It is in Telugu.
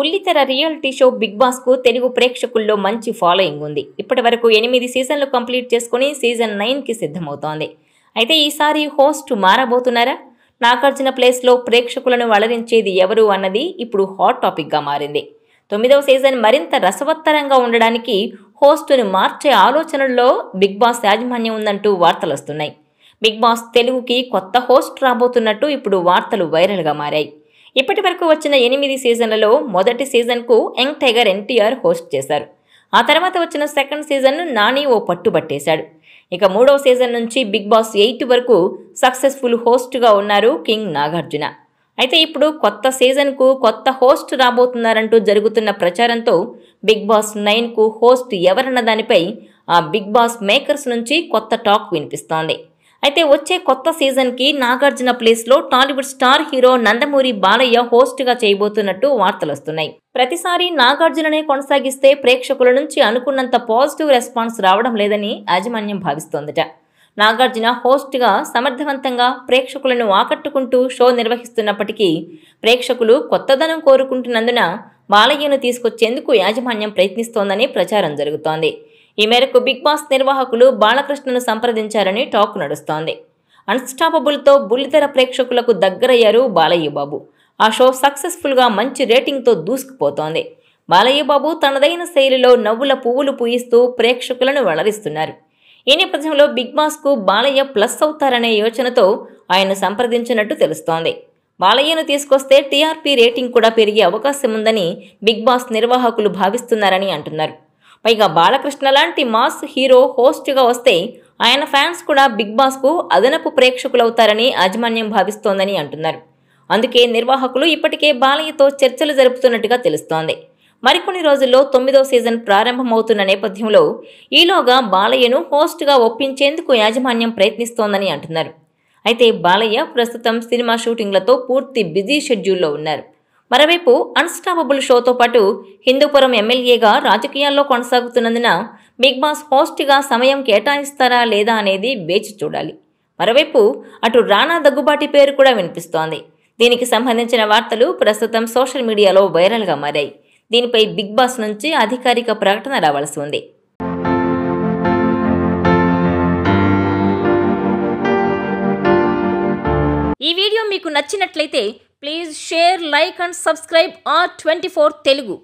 బుల్లితెర రియాలిటీ షో బిగ్ బాస్ కు తెలుగు ప్రేక్షకుల్లో మంచి ఫాలోయింగ్ ఉంది. ఇప్పటివరకు 8 సీజన్లు కంప్లీట్ చేసుకుని సీజన్ 9 కి సిద్ధమవుతోంది. అయితే ఈసారి హోస్ట్ మారబోతున్నారా? నాగార్జున ప్లేస్ లో ప్రేక్షకులను అలరించేది ఎవరు అన్నది ఇప్పుడు హాట్ టాపిక్ గా మారింది. 9వ సీజన్ మరింత రసవత్తరంగా ఉండడానికి హోస్టును మార్చే ఆలోచనల్లో బిగ్ బాస్ యాజమాన్యం ఉందంటూ వార్తలు వస్తున్నాయి. బిగ్ బాస్ తెలుగుకి కొత్త హోస్ట్ రాబోతున్నట్టు ఇప్పుడు వార్తలు వైరల్ గా మారాయి. ఇప్పటి వరకు వచ్చిన 8 సీజన్లలో మొదటి సీజన్కు యంగ్ టైగర్ ఎన్టీఆర్ హోస్ట్ చేశారు. ఆ తర్వాత వచ్చిన సెకండ్ సీజన్ను నాని ఓ పట్టుబట్టేశాడు. ఇక 3వ సీజన్ నుంచి బిగ్ బాస్ 8 వరకు సక్సెస్ఫుల్ హోస్ట్గా ఉన్నారు కింగ్ నాగార్జున. అయితే ఇప్పుడు కొత్త సీజన్కు కొత్త హోస్ట్ రాబోతున్నారంటూ జరుగుతున్న ప్రచారంతో బిగ్ బాస్ 9కు హోస్ట్ ఎవరన్న దానిపై ఆ బిగ్ బాస్ మేకర్స్ నుంచి కొత్త టాక్ వినిపిస్తోంది. అయితే వచ్చే కొత్త సీజన్కి నాగార్జున ప్లేస్లో టాలీవుడ్ స్టార్ హీరో నందమూరి బాలయ్య హోస్ట్గా చేయబోతున్నట్టు వార్తలు వస్తున్నాయి. ప్రతిసారి నాగార్జుననే కొనసాగిస్తే ప్రేక్షకుల నుంచి అనుకున్నంత పాజిటివ్ రెస్పాన్స్ రావడం లేదని యాజమాన్యం భావిస్తోందట. నాగార్జున హోస్ట్గా సమర్థవంతంగా ప్రేక్షకులను ఆకట్టుకుంటూ షో నిర్వహిస్తున్నప్పటికీ ప్రేక్షకులు కొత్తదనం కోరుకుంటున్నందున బాలయ్యను తీసుకొచ్చేందుకు యాజమాన్యం ప్రయత్నిస్తోందని ప్రచారం జరుగుతోంది. ఈ మేరకు బిగ్ బాస్ నిర్వాహకులు బాలకృష్ణను సంప్రదించారని టాక్ నడుస్తోంది. అన్స్టాపబుల్తో బుల్లితెర ప్రేక్షకులకు దగ్గరయ్యారు బాలయ్య బాబు. ఆ షో సక్సెస్ఫుల్గా మంచి రేటింగ్తో దూసుకుపోతోంది. బాలయ్య బాబు తనదైన శైలిలో నవ్వుల పువ్వులు పూయిస్తూ ప్రేక్షకులను అలరిస్తున్నారు. ఈ నేపథ్యంలో బిగ్ బాస్కు బాలయ్య ప్లస్ అవుతారనే యోచనతో ఆయన సంప్రదించినట్టు తెలుస్తోంది. బాలయ్యను తీసుకొస్తే టీఆర్పీ రేటింగ్ కూడా పెరిగే అవకాశం ఉందని బిగ్ బాస్ నిర్వాహకులు భావిస్తున్నారని అంటున్నారు. పైగా బాలకృష్ణ లాంటి మాస్ హీరో హోస్ట్గా వస్తే ఆయన ఫ్యాన్స్ కూడా బిగ్ బాస్కు అదనపు ప్రేక్షకులవుతారని యాజమాన్యం భావిస్తోందని అంటున్నారు. అందుకే నిర్వాహకులు ఇప్పటికే బాలయ్యతో చర్చలు జరుపుతున్నట్టుగా తెలుస్తోంది. మరికొన్ని రోజుల్లో 9వ సీజన్ ప్రారంభమవుతున్న నేపథ్యంలో ఈలోగా బాలయ్యను హోస్ట్గా ఒప్పించేందుకు యాజమాన్యం ప్రయత్నిస్తోందని అంటున్నారు. అయితే బాలయ్య ప్రస్తుతం సినిమా షూటింగ్లతో పూర్తి బిజీ షెడ్యూల్లో ఉన్నారు. మరోవైపు అన్స్టాపబుల్ షోతో పాటు హిందూపురం ఎమ్మెల్యేగా రాజకీయాల్లో కొనసాగుతున్నందున బిగ్ బాస్ హోస్ట్గా సమయం కేటాయిస్తారా లేదా అనేది వేచి చూడాలి. మరోవైపు అటు రానా దగ్గుబాటి పేరు కూడా వినిపిస్తోంది. దీనికి సంబంధించిన వార్తలు ప్రస్తుతం సోషల్ మీడియాలో వైరల్గా మారాయి. దీనిపై బిగ్ బాస్ నుంచి అధికారిక ప్రకటన రావాల్సి ఉంది. ఈ వీడియో మీకు నచ్చినట్లయితే please share, like and subscribe R24 Telugu.